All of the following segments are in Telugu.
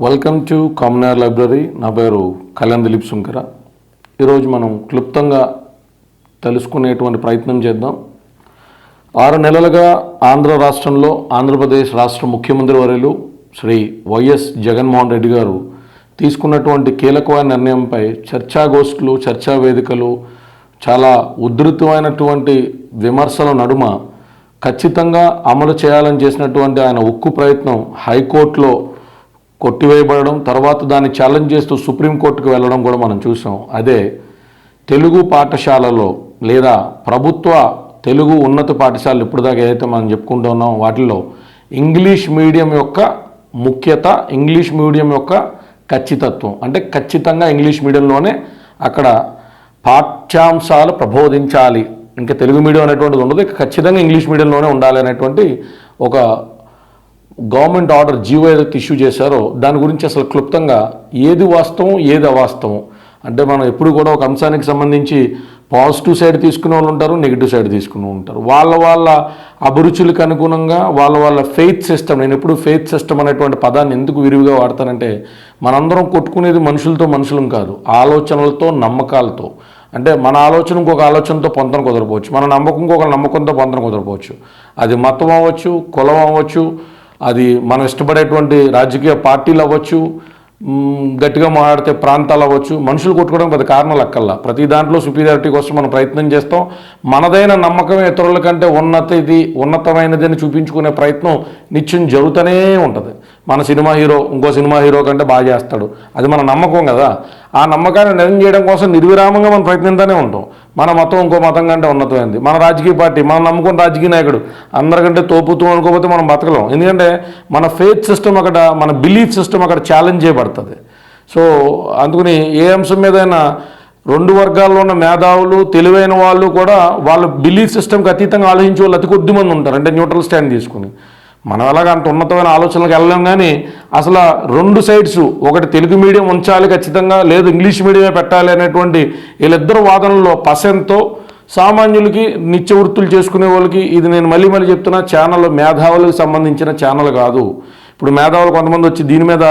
Welcome to commoner library. నా పేరు కళ్యాణ్ దిలీప్ సుంకర. ఈరోజు మనం క్లుప్తంగా తెలుసుకునేటువంటి ప్రయత్నం చేద్దాం. 6 నెలలుగా ఆంధ్ర రాష్ట్రంలో ఆంధ్రప్రదేశ్ రాష్ట్ర ముఖ్యమంత్రి వర్యులు శ్రీ వైఎస్ జగన్మోహన్ రెడ్డి గారు తీసుకున్నటువంటి కీలకమైన నిర్ణయంపై చర్చాగోష్ఠులు, చర్చా వేదికలు, చాలా ఉధృతమైనటువంటి విమర్శల నడుమ ఖచ్చితంగా అమలు చేయాలని చేసినటువంటి ఆయన ఉక్కు ప్రయత్నం హైకోర్టులో కొట్టివేయబడడం, తర్వాత దాన్ని ఛాలెంజ్ చేస్తూ సుప్రీంకోర్టుకు వెళ్ళడం కూడా మనం చూసాం. అదే తెలుగు పాఠశాలలో లేదా ప్రభుత్వ తెలుగు ఉన్నత పాఠశాలలు ఇప్పటిదాకా ఏదైతే మనం చెప్పుకుంటూ ఉన్నాం వాటిల్లో ఇంగ్లీష్ మీడియం యొక్క ముఖ్యత, ఇంగ్లీష్ మీడియం యొక్క ఖచ్చితత్వం, అంటే ఖచ్చితంగా ఇంగ్లీష్ మీడియంలోనే అక్కడ పాఠ్యాంశాలు ప్రబోధించాలి, ఇంకా తెలుగు మీడియం అనేటువంటిది ఉండదు, ఖచ్చితంగా ఇంగ్లీష్ మీడియంలోనే ఉండాలి అనేటువంటి ఒక గవర్నమెంట్ ఆర్డర్ జీవో ఏదైతే ఇష్యూ చేశారో దాని గురించి అసలు క్లుప్తంగా ఏది వాస్తవం ఏది అవాస్తవం అంటే మనం ఎప్పుడు కూడా ఒక అంశానికి సంబంధించి పాజిటివ్ సైడ్ తీసుకునే వాళ్ళు ఉంటారు, నెగిటివ్ సైడ్ తీసుకునే ఉంటారు. వాళ్ళ అభిరుచులకు అనుగుణంగా వాళ్ళ ఫెయిత్ సిస్టమ్, నేను ఎప్పుడు ఫెయిత్ సిస్టమ్ అనేటువంటి పదాన్ని ఎందుకు విరివిగా వాడతానంటే మనందరం కొట్టుకునేది మనుషులతో మనుషులం కాదు, ఆలోచనలతో, నమ్మకాలతో. అంటే మన ఆలోచన ఇంకొక ఆలోచనతో పొంతన కుదరపోవచ్చు, మన నమ్మకం ఇంకొక నమ్మకంతో పొంతన కుదరపోవచ్చు. అది మతం అవ్వచ్చు, కులం అవ్వచ్చు, అది మనం ఇష్టపడేటువంటి రాజకీయ పార్టీలు అవ్వచ్చు, గట్టిగా మాట్లాడితే ప్రాంతాలు అవ్వచ్చు. మనుషులు కొట్టుకోవడం పెద్ద కారణాలు అక్కల్లా. ప్రతి దాంట్లో సుపీరియారిటీ కోసం మనం ప్రయత్నం చేస్తాం. మనదైన నమ్మకం ఇతరుల కంటే ఉన్నతమైనది అని చూపించుకునే ప్రయత్నం నిత్యం జరుగుతూనే ఉంటుంది. మన సినిమా హీరో ఇంకో సినిమా హీరో కంటే బాగా చేస్తాడు, అది మన నమ్మకం కదా. ఆ నమ్మకాన్ని నిజం చేయడం కోసం నిర్విరామంగా మనం ప్రయత్నిస్తూనే ఉంటాం. మన మతం ఇంకో మతం కంటే ఉన్నతమైంది, మన రాజకీయ పార్టీ, మనం నమ్ముకున్న రాజకీయ నాయకుడు అందరికంటే తోపుతూ అనుకోకపోతే మనం బతకలేం. ఎందుకంటే మన ఫెయిత్ సిస్టమ్ అక్కడ, మన బిలీఫ్ సిస్టమ్ అక్కడ ఛాలెంజ్ చేయబడుతుంది. సో అందుకని ఏ అంశం మీదైనా 2 వర్గాల్లో ఉన్న మేధావులు, తెలివైన వాళ్ళు కూడా వాళ్ళ బిలీఫ్ సిస్టమ్కి అతీతంగా ఆలోచించే వాళ్ళు అతి కొద్ది మంది ఉంటారు, అంటే న్యూట్రల్ స్టాండ్ తీసుకుని. మనం ఎలాగ అంత ఉన్నతమైన ఆలోచనలకు వెళ్ళలేం. కానీ అసలు 2 సైడ్స్, ఒకటి తెలుగు మీడియం ఉంచాలి ఖచ్చితంగా, లేదు ఇంగ్లీష్ మీడియమే పెట్టాలి అనేటువంటి వీళ్ళిద్దరు వాదనలో పసంతో సామాన్యులకి, నిత్య వృత్తులు చేసుకునే వాళ్ళకి, ఇది నేను మళ్ళీ చెప్తున్నా, ఛానల్ మేధావులకు సంబంధించిన ఛానల్ కాదు. ఇప్పుడు మేధావులు కొంతమంది వచ్చి దీని మీద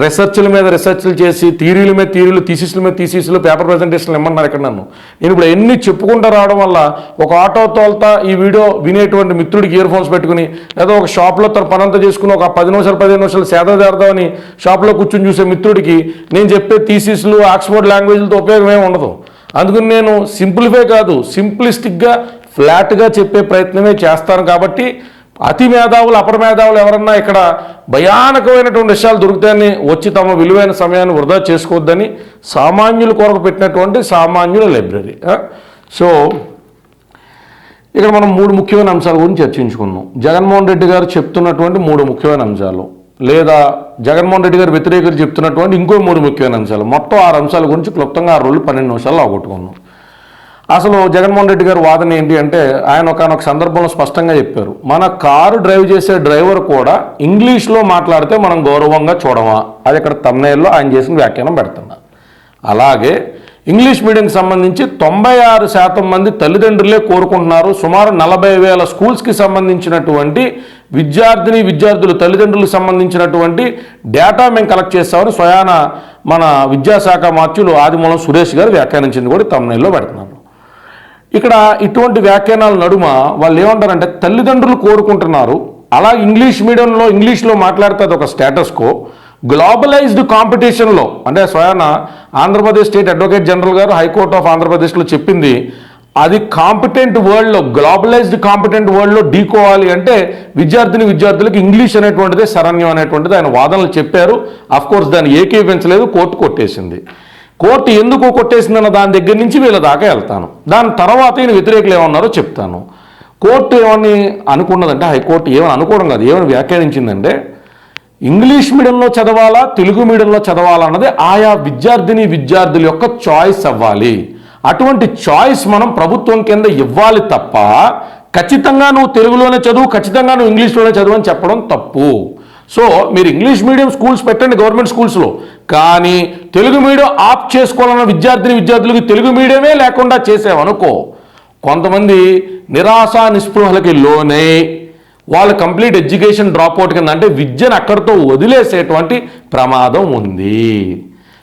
రీసెర్చ్లు చేసి థీరీల మీద థీరీలు, థీసిస్ల మీద థీసిస్లు, పేపర్ ప్రజెంటేషన్లు ఇమ్మన్నారు ఇక్కడ నన్ను. నేను ఇప్పుడు ఎన్ని చెప్పుకుంటూ రావడం వల్ల ఒక ఆటో తోల్తా ఈ వీడియో వినేటువంటి మిత్రుడికి ఇయర్ ఫోన్స్ పెట్టుకుని, లేదా ఒక షాప్లో తన పనంతా చేసుకుని ఒక 10 నిమిషాలు 15 నిమిషాలు సేద తీరదామని షాప్లో కూర్చొని చూసే మిత్రుడికి నేను చెప్పే థీసిస్లు, ఆక్స్ఫర్డ్ లాంగ్వేజ్లతో ఉపయోగం ఏమి ఉండదు. అందుకని నేను సింప్లిఫై కాదు, సింప్లిస్టిక్గా ఫ్లాట్గా చెప్పే ప్రయత్నమే చేస్తాను. కాబట్టి అతి మేధావులు, అపర మేధావులు ఎవరన్నా ఇక్కడ భయానకమైనటువంటి విషయాలు దొరుకుతాయని వచ్చి తమ విలువైన సమయాన్ని వృధా చేసుకోవద్దని సామాన్యుల కొరకు పెట్టినటువంటి సామాన్యుల లైబ్రరీ. సో ఇక్కడ మనం 3 ముఖ్యమైన అంశాల గురించి చర్చించుకున్నాం. జగన్మోహన్ రెడ్డి గారు చెప్తున్నటువంటి 3 ముఖ్యమైన అంశాలు, లేదా జగన్మోహన్ రెడ్డి గారు వ్యతిరేకులు చెప్తున్నటువంటి ఇంకో 3 ముఖ్యమైన అంశాలు, మొత్తం 6 అంశాల గురించి క్లుప్తంగా 6 రోజులు 12 నిమిషాల్లో అవగొట్టుకున్నాం. అసలు జగన్మోహన్ రెడ్డి గారు వాదన ఏంటి అంటే, ఆయన ఒకనొక సందర్భంలో స్పష్టంగా చెప్పారు, మన కారు డ్రైవ్ చేసే డ్రైవర్ కూడా ఇంగ్లీష్లో మాట్లాడితే మనం గౌరవంగా చూడమా. అది ఇక్కడ తమ్నైల్లో ఆయన చేసిన వ్యాఖ్యానం పెడుతున్నా. అలాగే ఇంగ్లీష్ మీడియంకి సంబంధించి 96% మంది తల్లిదండ్రులే కోరుకుంటున్నారు. సుమారు 40,000 స్కూల్స్కి సంబంధించినటువంటి విద్యార్థులు తల్లిదండ్రులకు సంబంధించినటువంటి డేటా మేము కలెక్ట్ చేస్తామని స్వయాన మన విద్యాశాఖ మంత్రులు ఆదిమూలం సురేష్ గారు వ్యాఖ్యానించింది కూడా తమ్నైల్లో పెడుతున్నారు. ఇక్కడ ఇటువంటి వ్యాఖ్యానాల నడుమ వాళ్ళు ఏమంటారంటే, తల్లిదండ్రులు కోరుకుంటున్నారు, అలా ఇంగ్లీష్లో మాట్లాడితే అది ఒక స్టేటస్ కో. గ్లోబలైజ్డ్ కాంపిటీషన్లో, అంటే స్వయాన ఆంధ్రప్రదేశ్ స్టేట్ అడ్వకేట్ జనరల్ గారు హైకోర్ట్ ఆఫ్ ఆంధ్రప్రదేశ్లో చెప్పింది, అది గ్లోబలైజ్డ్ కాంపిటెంట్ వరల్డ్లో ఢీకోవాలి అంటే విద్యార్థులకు ఇంగ్లీష్ అనేటువంటిదే శరణ్యం అనేటువంటిది ఆయన వాదనలు చెప్పారు. అఫ్కోర్స్ దాన్ని ఏకీవించలేదు, కోర్టు కొట్టేసింది. కోర్టు ఎందుకు కొట్టేసిందన్న దాని దగ్గర నుంచి వీళ్ళ దాకా వెళ్తాను. దాని తర్వాత ఈయన వ్యతిరేకులు ఏమన్నారో చెప్తాను. కోర్టు ఏమని అనుకున్నదంటే, హైకోర్టు ఏమని అనుకోవడం కాదు, ఏమని వ్యాఖ్యానించిందంటే, ఇంగ్లీష్ మీడియంలో చదవాలా, తెలుగు మీడియంలో చదవాలా అన్నది ఆయా విద్యార్థుల యొక్క చాయిస్ అవ్వాలి. అటువంటి చాయిస్ మనం ప్రభుత్వం కింద ఇవ్వాలి తప్ప ఖచ్చితంగా నువ్వు తెలుగులోనే చదువు, ఖచ్చితంగా నువ్వు ఇంగ్లీష్లోనే చదువు అని చెప్పడం తప్పు. సో మీరు ఇంగ్లీష్ మీడియం స్కూల్స్ పెట్టండి గవర్నమెంట్ స్కూల్స్లో, కానీ తెలుగు మీడియం ఆప్ చేసుకోవాలన్న విద్యార్థులకు తెలుగు మీడియమే లేకుండా చేసావనుకో, కొంతమంది నిరాశ నిస్పృహలకి లోనై వాళ్ళు కంప్లీట్ ఎడ్యుకేషన్ డ్రాప్అవుట్ కింద, అంటే విద్యను అక్కడితో వదిలేసేటువంటి ప్రమాదం ఉంది.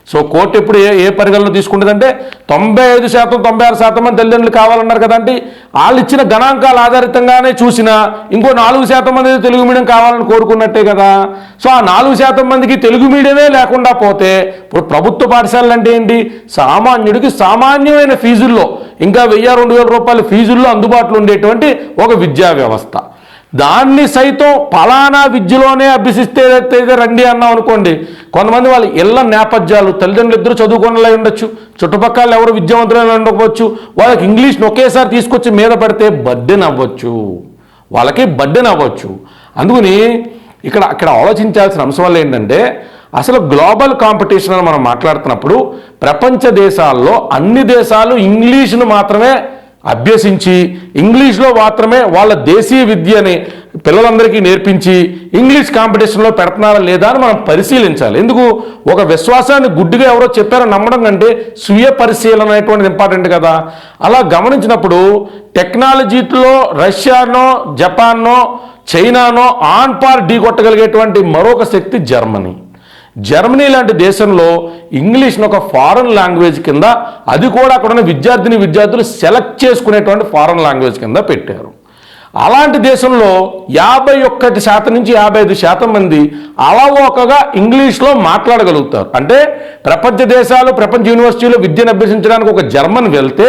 సో కోర్టు ఎప్పుడు ఏ పరిగణలో తీసుకుంటుందంటే 95%, 96% మంది తల్లిదండ్రులు కావాలన్నారు కదండి, వాళ్ళు ఇచ్చిన గణాంకాల ఆధారితంగానే చూసినా ఇంకో 4% మంది తెలుగు మీడియం కావాలని కోరుకున్నట్టే కదా. సో ఆ 4% మందికి తెలుగు మీడియమే లేకుండా పోతే ఇప్పుడు ప్రభుత్వ పాఠశాలలు అంటే ఏంటి, సామాన్యుడికి సామాన్యమైన ఫీజుల్లో ఇంకా 1000-2000 రూపాయల ఫీజుల్లో అందుబాటులో ఉండేటువంటి ఒక విద్యా వ్యవస్థ, దాన్ని సైతం ఫలానా విద్యలోనే అభ్యసిస్తే రండి అన్నాం అనుకోండి, కొంతమంది వాళ్ళ ఇళ్ళ నేపథ్యాలు, తల్లిదండ్రులు ఇద్దరు చదువుకునేలా ఉండొచ్చు, చుట్టుపక్కల ఎవరు విద్యావంతులైనా ఉండకపోవచ్చు, వాళ్ళకి ఇంగ్లీష్ని ఒకేసారి తీసుకొచ్చి మీద పడితే బర్డెన్ అవ్వచ్చు, వాళ్ళకి బర్డెన్ అవ్వచ్చు. అందుకని అక్కడ ఆలోచించాల్సిన అంశం వల్ల ఏంటంటే, అసలు గ్లోబల్ కాంపిటీషన్ అని మనం మాట్లాడుతున్నప్పుడు ప్రపంచ దేశాల్లో అన్ని దేశాలు ఇంగ్లీష్ను మాత్రమే అభ్యసించి ఇంగ్లీష్లో మాత్రమే వాళ్ళ దేశీయ విద్యని పిల్లలందరికీ నేర్పించి ఇంగ్లీష్ కాంపిటీషన్లో పెడుతున్నారా లేదా అని మనం పరిశీలించాలి. ఎందుకు, ఒక విశ్వాసాన్ని గుడ్డిగా ఎవరో చెప్పారో నమ్మడం కంటే స్వీయ పరిశీలన అనేటువంటిది ఇంపార్టెంట్ కదా. అలా గమనించినప్పుడు టెక్నాలజీలో రష్యానో, జపాన్నో, చైనానో ఆన్ పార్ ఢీ కొట్టగలిగేటువంటి మరొక శక్తి జర్మనీ. జర్మనీ లాంటి దేశంలో ఇంగ్లీష్ను ఒక ఫారెన్ లాంగ్వేజ్ కింద, అది కూడా అక్కడ ఉన్న విద్యార్థులు సెలెక్ట్ చేసుకునేటువంటి ఫారెన్ లాంగ్వేజ్ కింద పెట్టారు. అలాంటి దేశంలో 51% నుంచి 55% మంది అలవోకగా ఇంగ్లీష్లో మాట్లాడగలుగుతారు. అంటే ప్రపంచ దేశాలు, ప్రపంచ యూనివర్సిటీలో విద్యను అభ్యసించడానికి ఒక జర్మన్ వెళ్తే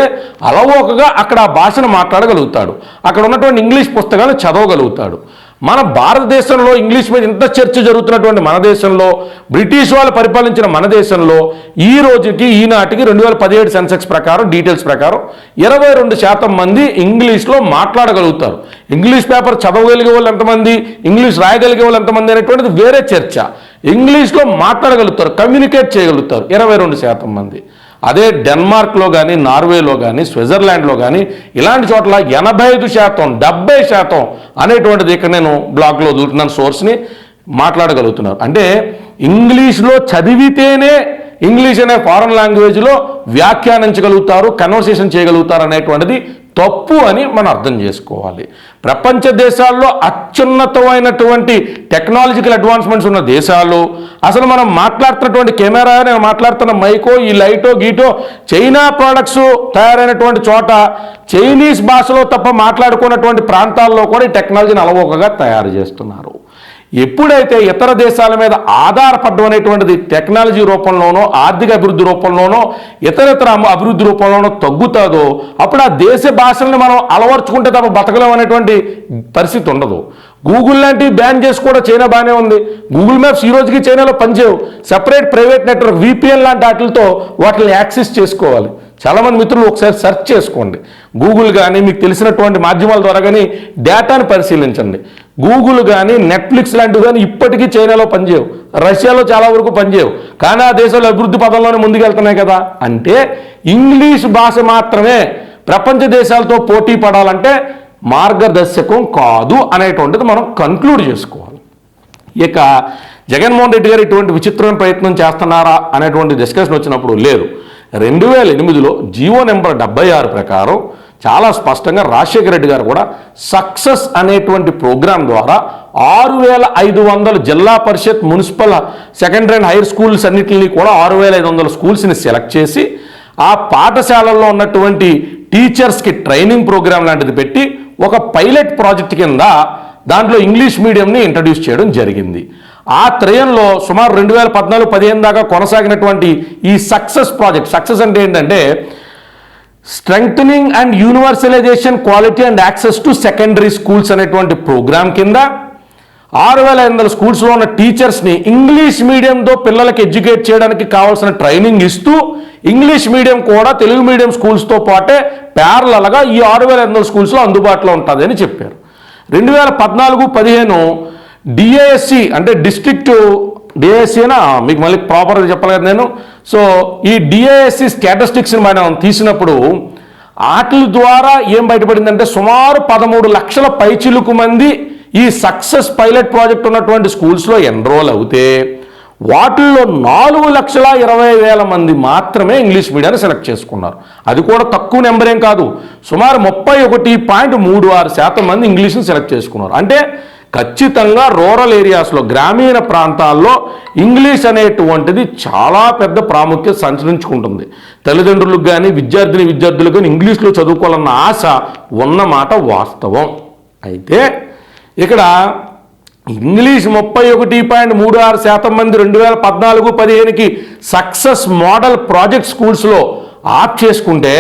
అలవోకగా అక్కడ ఆ భాషను మాట్లాడగలుగుతాడు, అక్కడ ఉన్నటువంటి ఇంగ్లీష్ పుస్తకాలు చదవగలుగుతాడు. మన భారతదేశంలో ఇంగ్లీష్ మీద ఇంత చర్చ జరుగుతున్నటువంటి మన దేశంలో, బ్రిటిష్ వాళ్ళు పరిపాలించిన మన దేశంలో ఈ రోజుకి ఈనాటికి 2017 సెన్సెక్స్ ప్రకారం, డీటెయిల్స్ ప్రకారం 22% మంది ఇంగ్లీష్లో మాట్లాడగలుగుతారు. ఇంగ్లీష్ పేపర్ చదవగలిగే వాళ్ళు ఎంతమంది, ఇంగ్లీష్ రాయగలిగే వాళ్ళు ఎంతమంది అనేటువంటిది వేరే చర్చ. ఇంగ్లీష్లో మాట్లాడగలుగుతారు, కమ్యూనికేట్ చేయగలుగుతారు 22% మంది. అదే డెన్మార్క్లో కానీ, నార్వేలో కానీ, స్విట్జర్లాండ్లో కానీ ఇలాంటి చోట్ల 85%, 70% అనేటువంటిది ఇక్కడ నేను బ్లాగ్లో వదులుతున్నాను సోర్స్ని, మాట్లాడగలుగుతున్నారు. అంటే ఇంగ్లీష్లో చదివితేనే ఇంగ్లీష్ అనే ఫారెన్ లాంగ్వేజ్లో వ్యాఖ్యానించగలుగుతారు, కన్వర్సేషన్ చేయగలుగుతారు అనేటువంటిది తప్పు అని మనం అర్థం చేసుకోవాలి. ప్రపంచ దేశాల్లో అత్యున్నతమైనటువంటి టెక్నాలజికల్ అడ్వాన్స్మెంట్స్ ఉన్న దేశాలు, అసలు మనం మాట్లాడుతున్నటువంటి కెమెరా, నేను మాట్లాడుతున్న మైకో, ఈ లైటో గీటో చైనా ప్రోడక్ట్స్ తయారైనటువంటి చోట చైనీస్ భాషలో తప్ప మాట్లాడుకున్నటువంటి ప్రాంతాల్లో కూడా ఈ టెక్నాలజీని అలవోకగా తయారు చేస్తున్నారు. ఎప్పుడైతే ఇతర దేశాల మీద ఆధారపడడం అనేటువంటిది టెక్నాలజీ రూపంలోనో, ఆర్థిక అభివృద్ధి రూపంలోనో, ఇతర అభివృద్ధి రూపంలోనో తగ్గుతుందో అప్పుడు ఆ దేశ భాషల్ని మనం అలవర్చుకుంటే తప్ప బతకలేం అనేటువంటి పరిస్థితి ఉండదు. గూగుల్ లాంటివి బ్యాన్ చేసి కూడా చైనా బాగానే ఉంది. గూగుల్ మ్యాప్స్ ఈ రోజుకి చైనాలో పనిచేయవు. సెపరేట్ ప్రైవేట్ నెట్వర్క్ VPN లాంటి వాటితో వాటిని యాక్సెస్ చేసుకోవాలి. చాలామంది మిత్రులు ఒకసారి సెర్చ్ చేసుకోండి, గూగుల్ కానీ మీకు తెలిసినటువంటి మాధ్యమాల ద్వారా కానీ డేటాను పరిశీలించండి. గూగుల్ కానీ, నెట్ఫ్లిక్స్ లాంటివి కానీ ఇప్పటికీ చైనాలో పనిచేయవు, రష్యాలో చాలా వరకు పనిచేయవు, కానీ ఆ దేశాలు అభివృద్ధి పదంలోనే ముందుకెళ్తున్నాయి కదా. అంటే ఇంగ్లీష్ భాష మాత్రమే ప్రపంచ దేశాలతో పోటీ పడాలంటే మార్గదర్శకం కాదు అనేటువంటిది మనం కన్క్లూడ్ చేసుకోవాలి. ఇక జగన్మోహన్ రెడ్డి గారు ఇటువంటి విచిత్రమైన ప్రయత్నం చేస్తున్నారా అనేటువంటి డిస్కషన్ వచ్చినప్పుడు లేదు, 2008లో జీవో నెంబర్ 76 ప్రకారం చాలా స్పష్టంగా రాజశేఖర రెడ్డి గారు కూడా సక్సెస్ అనేటువంటి ప్రోగ్రాం ద్వారా 6500 zilla parishad, municipal, secondary and higher schools అన్నింటినీ కూడా 6500 స్కూల్స్ని సెలెక్ట్ చేసి ఆ పాఠశాలల్లో ఉన్నటువంటి టీచర్స్కి ట్రైనింగ్ ప్రోగ్రాం లాంటిది పెట్టి ఒక పైలట్ ప్రాజెక్ట్ కింద దాంట్లో ఇంగ్లీష్ మీడియంని ఇంట్రడ్యూస్ చేయడం జరిగింది. ఆ త్రయంలో సుమారు 2014-15 దాకా కొనసాగినటువంటి ఈ సక్సెస్ ప్రాజెక్ట్, సక్సెస్ అంటే ఏంటంటే strengthening and universalisation quality and access to secondary schools అనేటువంటి ప్రోగ్రాం కింద 6500 స్కూల్స్లో ఉన్న టీచర్స్ని ఇంగ్లీష్ మీడియంతో పిల్లలకి ఎడ్యుకేట్ చేయడానికి కావాల్సిన ట్రైనింగ్ ఇస్తూ ఇంగ్లీష్ మీడియం కూడా తెలుగు మీడియం స్కూల్స్తో పాటే ప్యారలల్గా ఈ 6500 స్కూల్స్లో అందుబాటులో ఉంటుంది అని చెప్పారు. 2014-15 DASC అంటే డిస్ట్రిక్ట్ DASC అయినా మీకు మళ్ళీ ప్రాపర్గా చెప్పాలి కదా నేను. సో ఈ DASC స్టాటిస్టిక్స్ని మనం తీసినప్పుడు వాటి ద్వారా ఏం బయటపడిందంటే సుమారు 13 లక్షల పైచిలుకు మంది ఈ సక్సెస్ పైలట్ ప్రాజెక్ట్ ఉన్నటువంటి స్కూల్స్లో ఎన్రోల్ అవుతే వాటిల్లో 4,20,000 మంది మాత్రమే ఇంగ్లీష్ మీడియాన్ని సెలెక్ట్ చేసుకున్నారు. అది కూడా తక్కువ నెంబర్ ఏం కాదు, సుమారు 31.36% మంది ఇంగ్లీష్ని సెలెక్ట్ చేసుకున్నారు. అంటే ఖచ్చితంగా రూరల్ ఏరియాస్లో, గ్రామీణ ప్రాంతాల్లో ఇంగ్లీష్ అనేటువంటిది చాలా పెద్ద ప్రాముఖ్యత సంచరించుకుంటుంది. తల్లిదండ్రులకు కానీ విద్యార్థులకు కానీ ఇంగ్లీష్లో చదువుకోవాలన్న ఆశ ఉన్నమాట వాస్తవం. అయితే ఇక్కడ ఇంగ్లీష్ 31.36% మంది 2014-15కి సక్సెస్ మోడల్ ప్రాజెక్ట్ స్కూల్స్లో ఆప్ చేసుకుంటే,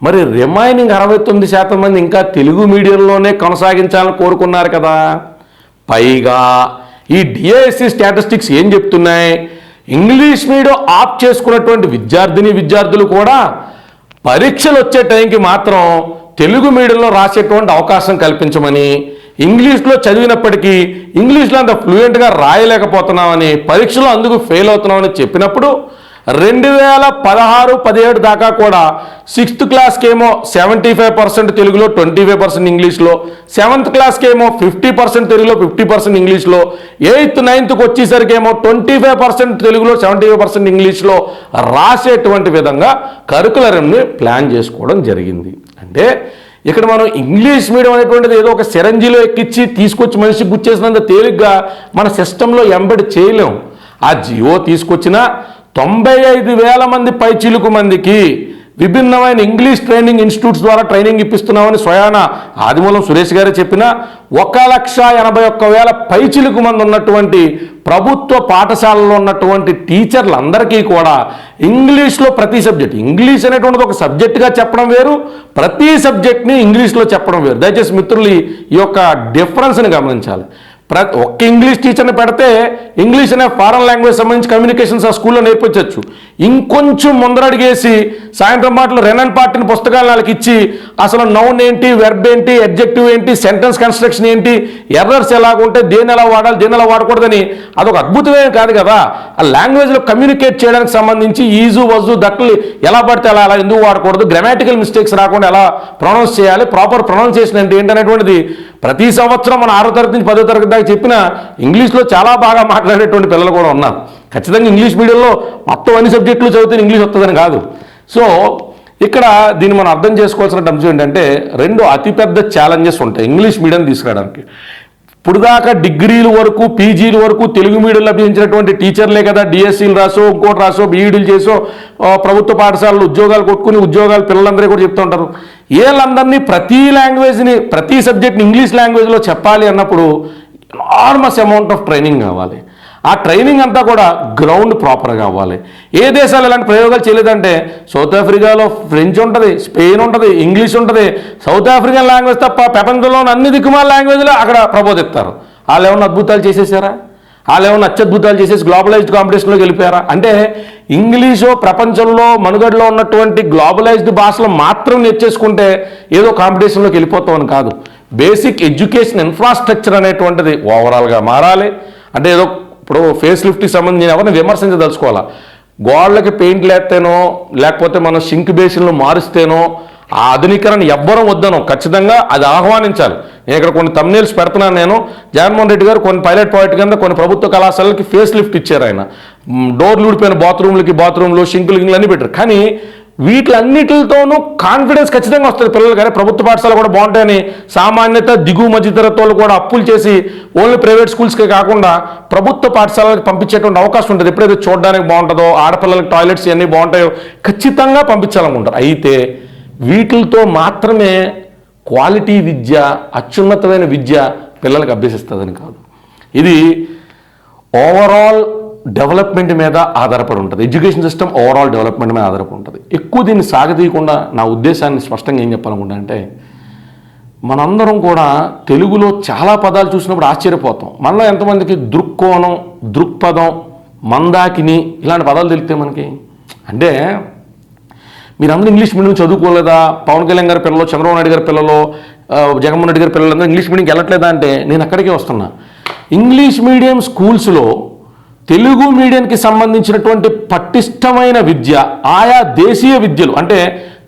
మరి రిమైనింగ్ 69% మంది ఇంకా తెలుగు మీడియంలోనే కొనసాగించాలని కోరుకున్నారు కదా. పైగా ఈ డిఎస్సి స్టాటిస్టిక్స్ ఏం చెప్తున్నాయి, ఇంగ్లీష్ మీడియం ఆప్ చేసుకున్నటువంటి విద్యార్థులు కూడా పరీక్షలు వచ్చే టైంకి మాత్రం తెలుగు మీడియంలో రాసేటువంటి అవకాశం కల్పించమని, ఇంగ్లీష్లో చదివినప్పటికీ ఇంగ్లీష్లో అంత ఫ్లూయెంట్గా రాయలేకపోతున్నామని, పరీక్షలో అందుకు ఫెయిల్ అవుతున్నామని చెప్పినప్పుడు 2016-17 దాకా కూడా 6th క్లాస్కి ఏమో 75% తెలుగులో, 25% ఇంగ్లీష్లో, 7th క్లాస్కి ఏమో 50% తెలుగులో, 50% ఇంగ్లీష్లో, 8th 9th వచ్చేసరికి ఏమో 25% తెలుగులో, 75% ఇంగ్లీష్లో రాసేటువంటి విధంగా కరికులరంని ప్లాన్ చేసుకోవడం జరిగింది. అంటే ఇక్కడ మనం ఇంగ్లీష్ మీడియం అనేటువంటిది ఏదో ఒక సిరంజిలో ఎక్కించి తీసుకొచ్చి మనిషికి గుచ్చేసినంత తేలిగ్గా మన సిస్టంలో ఎంబెడ్ చేయలేం. ఆ జియో తీసుకొచ్చిన 95,000 మంది పైచిలుకు మందికి విభిన్నమైన ఇంగ్లీష్ ట్రైనింగ్ ఇన్స్టిట్యూట్స్ ద్వారా ట్రైనింగ్ ఇప్పిస్తున్నామని స్వయాన ఆదిమూలం సురేష్ గారే చెప్పిన 1,81,000 పైచిలుకు మంది ఉన్నటువంటి ప్రభుత్వ పాఠశాలలో ఉన్నటువంటి టీచర్లందరికీ కూడా ఇంగ్లీష్లో ప్రతి సబ్జెక్ట్, ఇంగ్లీష్ అనేటువంటిది ఒక సబ్జెక్టుగా చెప్పడం వేరు, ప్రతి సబ్జెక్ట్ని ఇంగ్లీష్లో చెప్పడం వేరు. దయచేసి మిత్రులు ఈ యొక్క డిఫరెన్స్ని గమనించాలి. ఒక్క ఇంగ్లీష్ టీచర్ని పెడితే ఇంగ్లీష్ అనే ఫారెన్ లాంగ్వేజ్ సంబంధించి కమ్యూనికేషన్స్ ఆ స్కూల్లో నేర్పించవచ్చు. ఇంకొంచెం ముందరడిగేసి సాయంత్రం పాటలు రెనన్ పార్టీని పుస్తకాలు వాళ్ళకి ఇచ్చి అసలు నౌన్ ఏంటి, వెర్బ్ ఏంటి, అడ్జెక్టివ్ ఏంటి, సెంటెన్స్ కన్స్ట్రక్షన్ ఏంటి, ఎర్రర్స్ ఎలాగుంటే దేన్ని ఎలా వాడాలి, దేన్ని ఎలా వాడకూడదని అదొక అద్భుతమే కాదు కదా. ఆ లాంగ్వేజ్లో కమ్యూనికేట్ చేయడానికి సంబంధించి ఈజు వజు దట్లు ఎలా పడితే అలా ఎందుకు వాడకూడదు, గ్రామాటికల్ మిస్టేక్స్ రాకుండా ఎలా ప్రొనౌన్స్ చేయాలి, ప్రాపర్ ప్రొనౌన్సియేషన్ అంటే ఏంటనేటువంటిది ప్రతి సంవత్సరం మన 6వ తరగతి నుంచి 10వ తరగతి దాకా చెప్పిన ఇంగ్లీష్లో చాలా బాగా మాట్లాడేటువంటి పిల్లలు కూడా ఉన్నారు. ఖచ్చితంగా ఇంగ్లీష్ మీడియంలో మొత్తం అన్ని సబ్జెక్టులు చదివితే ఇంగ్లీష్ వస్తుందని కాదు. సో ఇక్కడ దీన్ని మనం అర్థం చేసుకోవాల్సిన అంశం ఏంటంటే, 2 అతిపెద్ద ఛాలెంజెస్ ఉంటాయి ఇంగ్లీష్ మీడియం తీసుకురావడానికి. ఇప్పుడు దాకా డిగ్రీల వరకు, పీజీల వరకు తెలుగు మీడియంలో అభ్యసించినటువంటి టీచర్లే కదా డిఎస్సీలు రాసో, ఇంకోటి రాసో, బీఈడీలు చేసో ప్రభుత్వ పాఠశాలలో ఉద్యోగాలు కొట్టుకుని ఉద్యోగాలు పిల్లలందరూ కూడా చెప్తూ ఉంటారు. వీళ్ళందరినీ ప్రతి లాంగ్వేజ్ని, ప్రతి సబ్జెక్ట్ని ఇంగ్లీష్ లాంగ్వేజ్లో చెప్పాలి అన్నప్పుడు ఎనార్మస్ అమౌంట్ ఆఫ్ ట్రైనింగ్ కావాలి. ఆ ట్రైనింగ్ అంతా కూడా గ్రౌండ్ ప్రాపర్గా అవ్వాలి. ఏ దేశాలు ఇలాంటి ప్రయోగాలు చేయలేదంటే, సౌత్ ఆఫ్రికాలో ఫ్రెంచ్ ఉంటుంది, స్పెయిన్ ఉంటుంది, ఇంగ్లీష్ ఉంటుంది. సౌత్ ఆఫ్రికన్ లాంగ్వేజ్ తప్ప ప్రపంచంలోని అన్ని దిక్కుమాల లాంగ్వేజ్లో అక్కడ ప్రబోధిస్తారు. వాళ్ళు ఏమన్నా అద్భుతాలు చేసేసారా? వాళ్ళు ఏమన్నా అత్యద్భుతాలు చేసేసి గ్లోబలైజ్డ్ కాంపిటీషన్లోకి వెళ్ళిపోయారా? అంటే ఇంగ్లీషు ప్రపంచంలో మనుగడలో ఉన్నటువంటి గ్లోబలైజ్డ్ భాషలు మాత్రం నేర్చేసుకుంటే ఏదో కాంపిటీషన్లోకి వెళ్ళిపోతామని కాదు. బేసిక్ ఎడ్యుకేషన్ ఇన్ఫ్రాస్ట్రక్చర్ అనేటువంటిది ఓవరాల్గా మారాలి. అంటే ఏదో ఇప్పుడు ఫేస్ లిఫ్ట్కి సంబంధించిన ఎవరిని విమర్శించదలుచుకోవాలా, గోళ్ళకి పెయింట్ లేస్తేనో లేకపోతే మనం సింక్ బేసిన్లు మారుస్తేనో ఆ ఆధునీకరణ ఎవ్వరం వద్దనో, ఖచ్చితంగా అది ఆహ్వానించాలి. నేను ఇక్కడ కొన్ని తమ్నేల్స్ పెడుతున్నాను. నేను జగన్మోహన్ రెడ్డి గారు కొన్ని పైలట్ ప్రాజెక్ట్ కింద కొన్ని ప్రభుత్వ కళాశాలకి ఫేస్ లిఫ్ట్ ఇచ్చారు. ఆయన డోర్లు ఊడిపోయిన బాత్రూమ్లు షింకులు అన్నీ పెట్టారు. కానీ వీటిలన్నిటితోనూ కాన్ఫిడెన్స్ ఖచ్చితంగా వస్తుంది పిల్లలు. కానీ ప్రభుత్వ పాఠశాల కూడా బాగుంటాయని సామాన్యత దిగువ మధ్యతరగతులు కూడా అప్పులు చేసి ఓన్లీ ప్రైవేట్ స్కూల్స్కే కాకుండా ప్రభుత్వ పాఠశాలకు పంపించేటువంటి అవకాశం ఉంటుంది. ఎప్పుడైతే చూడడానికి బాగుంటుందో, ఆడపిల్లలకి టాయిలెట్స్ ఇవన్నీ బాగుంటాయో ఖచ్చితంగా పంపించాలనుకుంటారు. అయితే వీటితో మాత్రమే క్వాలిటీ విద్య, అత్యున్నతమైన విద్య పిల్లలకు అభ్యసిస్తుందని కాదు. ఇది ఓవరాల్ డెవలప్మెంట్ మీద ఆధారపడి ఉంటుంది. ఎడ్యుకేషన్ సిస్టమ్ ఓవరాల్ డెవలప్మెంట్ మీద ఆధారపడి ఉంటుంది. ఎక్కువ దీన్ని సాగతీయకుండా నా ఉద్దేశాన్ని స్పష్టంగా ఏం చెప్పాలనుకుంటా అంటే, మనందరం కూడా తెలుగులో చాలా పదాలు చూసినప్పుడు ఆశ్చర్యపోతాం. మనలో ఎంతమందికి దృక్కోణం, దృక్పథం, మందాకిని ఇలాంటి పదాలు తెలిస్తే మనకి? అంటే మీరందరూ ఇంగ్లీష్ మీడియం చదువుకోలేదా? పవన్ కళ్యాణ్ గారి పిల్లలు, చంద్రబాబు నాయుడు గారి పిల్లలు, జగన్మోహన్ రెడ్డి గారి పిల్లలందరూ ఇంగ్లీష్ మీడియంకి వెళ్ళట్లేదా అంటే నేను అక్కడికే వస్తున్నా. ఇంగ్లీష్ మీడియం స్కూల్స్లో తెలుగు మీడియంకి సంబంధించినటువంటి పటిష్టమైన విద్య, ఆయా దేశీయ విద్యలు అంటే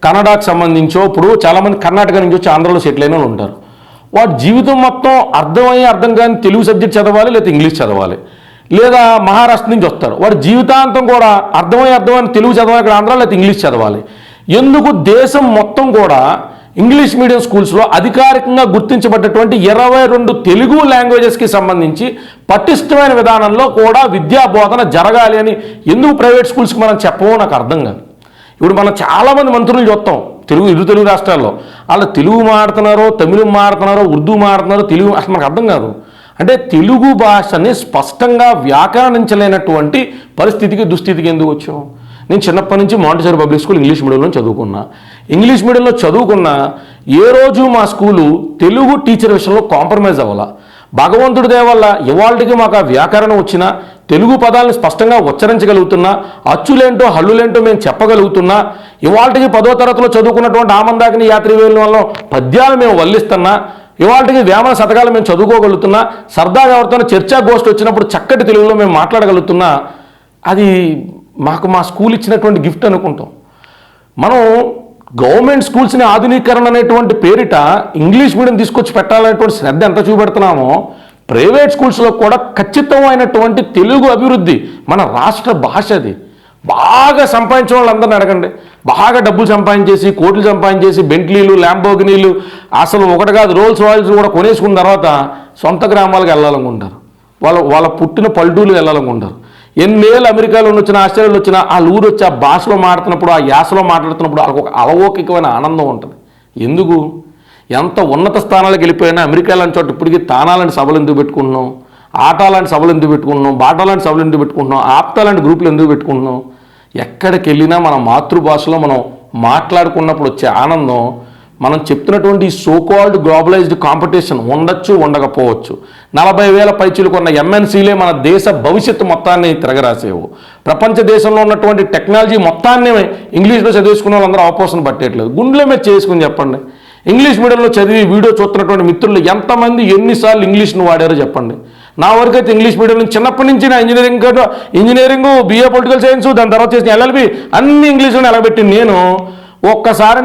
కన్నడకు సంబంధించో, ఇప్పుడు చాలామంది కర్ణాటక నుంచి వచ్చి ఆంధ్రలో సెటిల్ అయిన వాళ్ళు ఉంటారు. వాటి జీవితం మొత్తం అర్థం కాని తెలుగు సబ్జెక్ట్ చదవాలి, లేకపోతే ఇంగ్లీష్ చదవాలి. లేదా మహారాష్ట్ర నుంచి వస్తారు. వాడు జీవితాంతం కూడా అర్థమైన తెలుగు చదవాలి, ఇక్కడ ఆంధ్ర లేదా ఇంగ్లీష్ చదవాలి. ఎందుకు దేశం మొత్తం కూడా ఇంగ్లీష్ మీడియం స్కూల్స్లో అధికారికంగా గుర్తించబడ్డటువంటి 22 తెలుగు లాంగ్వేజెస్కి సంబంధించి పటిష్టమైన విధానంలో కూడా విద్యా బోధన జరగాలి అని ఎందుకు ప్రైవేట్ స్కూల్స్కి మనం చెప్పమో నాకు అర్థం కాదు. ఇప్పుడు మనం చాలామంది మంత్రులు చూస్తాం ఇరు తెలుగు రాష్ట్రాల్లో, వాళ్ళు తెలుగు మాడుతున్నారో, తమిళం మాడుతున్నారో, ఉర్దూ మాడుతున్నారో, తెలుగు అసలు మనకు అర్థం కాదు. అంటే తెలుగు భాషని స్పష్టంగా వ్యాకరణించలేనటువంటి దుస్థితికి ఎందుకు వచ్చాం? నేను చిన్నప్పటి నుంచి మాంటిసరీ పబ్లిక్ స్కూల్ ఇంగ్లీష్ మీడియంలో చదువుకున్నా. ఇంగ్లీష్ మీడియంలో చదువుకున్నా ఏ రోజు మా స్కూలు తెలుగు టీచర్ విషయంలో కాంప్రమైజ్ అవ్వాల. భగవంతుడి దయ వల్ల ఇవాళకి మాకు ఆ వ్యాకరణం వచ్చినా, తెలుగు పదాలను స్పష్టంగా ఉచ్చరించగలుగుతున్నా, అచ్చులేంటో హల్లులేంటో మేము చెప్పగలుగుతున్నా, ఇవాళకి 10వ తరగతిలో చదువుకున్నటువంటి ఆమందాకిని యాత్రి వేలు వల్ల పద్యాలు మేము వల్లిస్తున్నా, ఇవాళకి వేమన శతకాలు మేము చదువుకోగలుగుతున్నా, సరదాగా ఎవరితోనో చర్చా గోష్ఠి వచ్చినప్పుడు చక్కటి తెలుగులో మేము మాట్లాడగలుగుతున్నా, అది మాకు మా స్కూల్ ఇచ్చినటువంటి గిఫ్ట్ అనుకుంటాం. మనం గవర్నమెంట్ స్కూల్స్ని ఆధునీకరణ అనేటువంటి పేరిట ఇంగ్లీష్ మీడియం తీసుకొచ్చి పెట్టాలనేటువంటి శ్రద్ధ ఎంత చూపెడుతున్నామో, ప్రైవేట్ స్కూల్స్లో కూడా ఖచ్చితమైనటువంటి తెలుగు అభివృద్ధి మన రాష్ట్ర భాష అది. బాగా సంపాదించిన వాళ్ళందరినీ అడగండి, బాగా డబ్బులు సంపాదించేసి, కోట్లు సంపాదించేసి, బెంట్లీలు, ల్యాంబోగినీలు, అసలు ఒకటి కాదు రోల్స్ రాయిల్స్ కూడా కొనేసుకున్న తర్వాత సొంత గ్రామాలకు వెళ్ళాలనుకుంటారు, వాళ్ళ పుట్టిన పల్లెటూళ్ళు వెళ్ళాలనుకుంటారు. ఎన్నేళ్ళు అమెరికాలో వచ్చినా, ఆస్ట్రేలియాలో వచ్చినా ఆ ఊరు వచ్చి ఆ భాషలో మాట్లాడుతున్నప్పుడు, ఆ యాసలో మాట్లాడుతున్నప్పుడు వాళ్ళకి ఒక అలవోకికమైన ఆనందం ఉంటుంది. ఎందుకు? ఎంత ఉన్నత స్థానాలకు వెళ్ళిపోయినా అమెరికా లాంటి చోట ఇప్పటికీ తానాలాంటి సభలు ఎందుకు పెట్టుకుంటున్నాం, ఆటలాంటి సభలు ఎందుకు పెట్టుకుంటున్నాం, బాటాలాంటి సభలు ఎందుకు పెట్టుకుంటున్నాం, ఆప్తాలాంటి గ్రూపులు ఎందుకు పెట్టుకుంటున్నాం? ఎక్కడికి వెళ్ళినా మన మాతృభాషలో మనం మాట్లాడుకున్నప్పుడు వచ్చే ఆనందం, మనం చెప్తున్నటువంటి సోకాల్డ్ గ్లోబలైజ్డ్ కాంపిటీషన్ ఉండొచ్చు, ఉండకపోవచ్చు. 40,000 పైచీలకు ఉన్న ఎంఎన్సీలే మన దేశ భవిష్యత్తు మొత్తాన్ని తిరగరాసేవు. ప్రపంచ దేశంలో ఉన్నటువంటి టెక్నాలజీ మొత్తాన్ని ఇంగ్లీష్లో చదివేసుకున్న వాళ్ళందరూ అవపోసన పట్టేయట్లేదు. గుండెల మీద చేసుకుని చెప్పండి, ఇంగ్లీష్ మీడియంలో చదివి వీడియో చూస్తున్నటువంటి మిత్రులు ఎంతమంది ఎన్నిసార్లు ఇంగ్లీష్ను వాడారో చెప్పండి. నా వరకు అయితే ఇంగ్లీష్ మీడియం నుంచి చిన్నప్పటి నుంచి నా ఇంజనీరింగ్ బిఏ పొలిటికల్ సైన్స్, దాని తర్వాత చేసిన ఎల్ఎల్బి అన్ని ఇంగ్లీష్లోనే ఎలగబెట్టి నేను ఒక్కసారి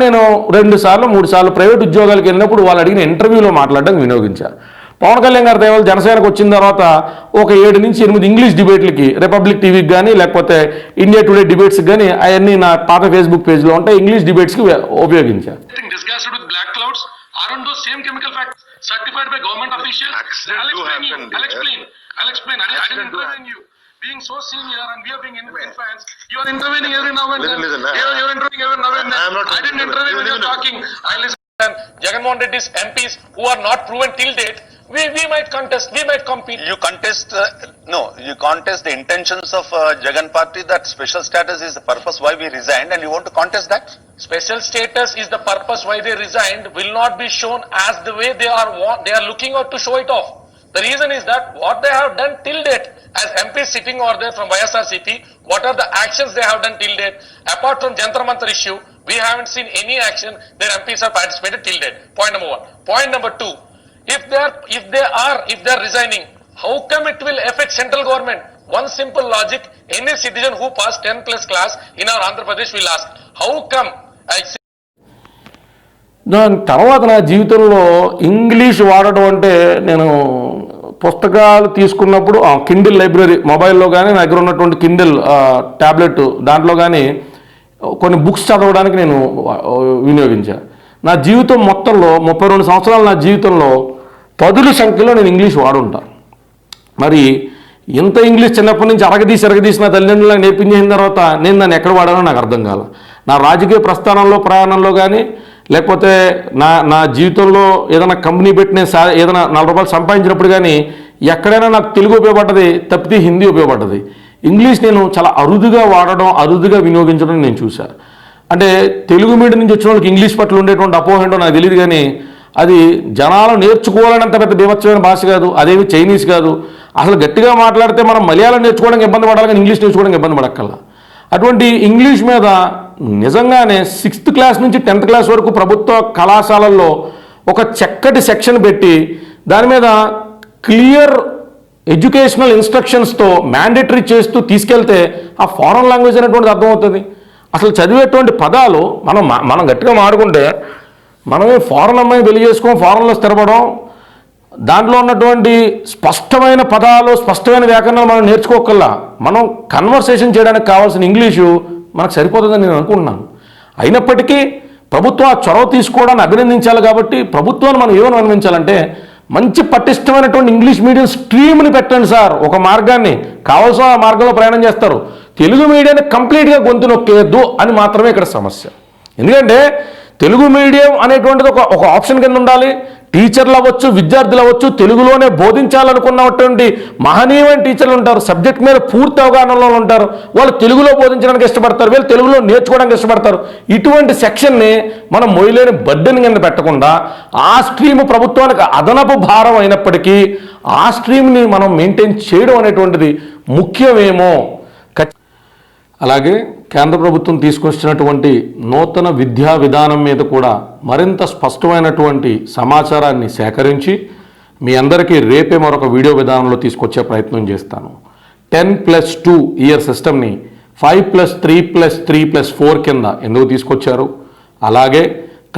2 సార్లు 3 సార్లు ప్రైవేట్ ఉద్యోగాలకు వెళ్ళినప్పుడు వాళ్ళు అడిగిన ఇంటర్వ్యూలో మాట్లాడడానికి వినియోగించారు. పవన్ కళ్యాణ్ గారి దయవల్ల జనసేనకు వచ్చిన తర్వాత ఒక 7 నుంచి 8 ఇంగ్లీష్ డిబేట్లకి రిపబ్లిక్ టీవీకి కానీ లేకపోతే ఇండియా టుడే డిబేట్స్కి కానీ అవన్నీ నా పాత ఫేస్బుక్ పేజ్లో ఉంటాయి, ఇంగ్లీష్ డిబేట్స్కి ఉపయోగించారు. Certified by government officials. I'll explain. I didn't intervene you. Being so senior and we are being fans, you are intervening every now and then. You're intervening every now and then. I didn't intervene when you're talking. I listen. Jagannath Reddy's MPs who are not proven till date, we might contest, we might compete. You contest, you contest the intentions of Jagan party, that special status is the purpose why we resigned, and you want to contest that? Special status is the purpose why they resigned, will not be shown as the way they are looking out to show it off. The reason is that what they have done till date, as MPs sitting over there from YSRCP, what are the actions they have done till date? Apart from Jantar Mantar issue, we haven't seen any action their MPs have participated till date. Point number 1. Point number 2, if they are resigning, how come it will affect central government? One simple logic, any citizen who passed 10th plus class in our Andhra Pradesh will ask, how come? దాని తర్వాత నా జీవితంలో ఇంగ్లీష్ వాడడం అంటే, నేను పుస్తకాలు తీసుకున్నప్పుడు కిండిల్ లైబ్రరీ మొబైల్లో కానీ నా దగ్గర ఉన్నటువంటి కిండిల్ ట్యాబ్లెట్ దాంట్లో కానీ కొన్ని బుక్స్ చదవడానికి నేను వినియోగించాను. నా జీవితం మొత్తంలో 32 సంవత్సరాలు నా జీవితంలో పదుల సంఖ్యలో నేను ఇంగ్లీష్ వాడుంటాను. మరి ఇంత ఇంగ్లీష్ చిన్నప్పటి నుంచి అరగదీసి నా తల్లిదండ్రులకు నేర్పించిన తర్వాత నేను దాన్ని ఎక్కడ వాడానో నాకు అర్థం కాల. నా రాజకీయ ప్రయాణంలో కానీ లేకపోతే నా జీవితంలో ఏదైనా కంపెనీ పెట్టిన ఏదైనా 4 రూపాయలు సంపాదించినప్పుడు కానీ ఎక్కడైనా నాకు తెలుగు ఉపయోగపడ్డది, తప్పితే హిందీ ఉపయోగపడ్డది. ఇంగ్లీష్ నేను చాలా అరుదుగా వాడడం, అరుదుగా వినియోగించడం నేను చూశాను. అంటే తెలుగు మీడియం నుంచి వచ్చిన వాళ్ళకి ఇంగ్లీష్ పట్ల ఉండేటువంటి అపోహ ఏంటో నాకు తెలియదు, కానీ అది జనాలు నేర్చుకోవాలంత పెద్ద బీభత్సమైన భాష కాదు, అదేమి చైనీస్ కాదు. అసలు గట్టిగా మాట్లాడితే మనం మలయాళం నేర్చుకోవడానికి ఇబ్బంది పడాలి, కానీ ఇంగ్లీష్ నేర్చుకోవడానికి ఇబ్బంది పడక్కల్లా. అటువంటి ఇంగ్లీష్ మీద నిజంగానే 6th క్లాస్ నుంచి 10th క్లాస్ వరకు ప్రభుత్వ కళాశాలల్లో ఒక చక్కటి సెక్షన్ పెట్టి దాని మీద క్లియర్ ఎడ్యుకేషనల్ ఇన్స్ట్రక్షన్స్తో మ్యాండేటరీ చేస్తూ తీసుకెళ్తే ఆ ఫారెన్ లాంగ్వేజ్ అనేటువంటిది అర్థమవుతుంది. అసలు చదివేటువంటి పదాలు మనం గట్టిగా మాడుకుంటే మనమే ఫారెన్ అమ్మాయిని పెళ్లి చేసుకోం, ఫారెన్లో స్థిరపడం, దాంట్లో ఉన్నటువంటి స్పష్టమైన పదాలు స్పష్టమైన వ్యాకరణాలు మనం నేర్చుకోకల్లా మనం కన్వర్సేషన్ చేయడానికి కావాల్సిన ఇంగ్లీషు మనకు సరిపోతుందని నేను అనుకుంటున్నాను. అయినప్పటికీ ప్రభుత్వం ఆ చొరవ తీసుకోవడాన్ని అభినందించాలి. కాబట్టి ప్రభుత్వాన్ని మనం ఏమని అభినందించాలంటే మంచి పటిష్టమైనటువంటి ఇంగ్లీష్ మీడియం స్ట్రీమ్ని పెట్టండి సార్. ఒక మార్గాన్ని కావాల్సిన ఆ మార్గంలో ప్రయాణం చేస్తారు. తెలుగు మీడియాన్ని కంప్లీట్గా గొంతు నొక్కేయద్దు అని మాత్రమే ఇక్కడ సమస్య. ఎందుకంటే తెలుగు మీడియం అనేటువంటిది ఒక ఆప్షన్ కింద ఉండాలి. టీచర్లు అవ్వచ్చు, విద్యార్థులు అవ్వచ్చు, తెలుగులోనే బోధించాలనుకున్నటువంటి మహనీయమైన టీచర్లు ఉంటారు. సబ్జెక్ట్ మీద పూర్తి అవగాహనలో ఉంటారు. వాళ్ళు తెలుగులో బోధించడానికి ఇష్టపడతారు, వీళ్ళు తెలుగులో నేర్చుకోవడానికి ఇష్టపడతారు. ఇటువంటి సెక్షన్ని మనం మొయ్యలేని బడ్డెన్ కింద పెట్టకుండా ఆ స్ట్రీమ్ ప్రభుత్వానికి అదనపు భారం అయినప్పటికీ ఆ స్ట్రీమ్ని మనం మెయింటైన్ చేయడం అనేటువంటిది ముఖ్యమేమో. అలాగే కేంద్ర ప్రభుత్వం తీసుకొచ్చినటువంటి నూతన విద్యా విధానం మీద కూడా మరింత స్పష్టమైనటువంటి సమాచారాన్ని సేకరించి మీ అందరికీ రేపే మరొక వీడియో విధానంలో తీసుకొచ్చే ప్రయత్నం చేస్తాను. 10+2 ఇయర్ సిస్టమ్ని 5+3+3+4 కింద ఎందుకు తీసుకొచ్చారు, అలాగే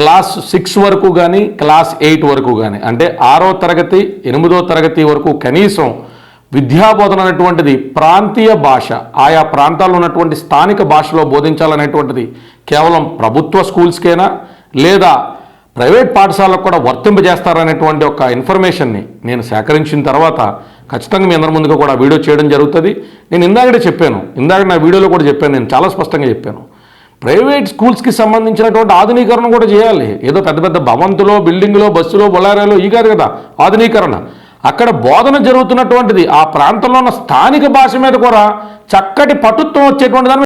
క్లాస్ 6 వరకు కానీ క్లాస్ 8 వరకు కానీ అంటే 6వ తరగతి 8వ తరగతి వరకు కనీసం విద్యాబోధన అనేటువంటిది ప్రాంతీయ భాష, ఆయా ప్రాంతాల్లో ఉన్నటువంటి స్థానిక భాషలో బోధించాలనేటువంటిది కేవలం ప్రభుత్వ స్కూల్స్కేనా లేదా ప్రైవేట్ పాఠశాలకు కూడా వర్తింపజేస్తారనేటువంటి ఒక ఇన్ఫర్మేషన్ని నేను సేకరించిన తర్వాత ఖచ్చితంగా మీ అందరి ముందుగా కూడా వీడియో చేయడం జరుగుతుంది. నేను ఇందాక నా వీడియోలో కూడా చెప్పాను, నేను చాలా స్పష్టంగా చెప్పాను. ప్రైవేట్ స్కూల్స్కి సంబంధించినటువంటి ఆధునీకరణ కూడా చేయాలి. ఏదో పెద్ద పెద్ద భవంతులో, బిల్డింగులో, బస్సులో, బొలారాలో ఈ కాదు కదా ఆధునీకరణ. అక్కడ బోధన జరుగుతున్నటువంటిది ఆ ప్రాంతంలో ఉన్న స్థానిక భాష మీద కూడా చక్కటి పటుత్వం వచ్చేటువంటి దాన్ని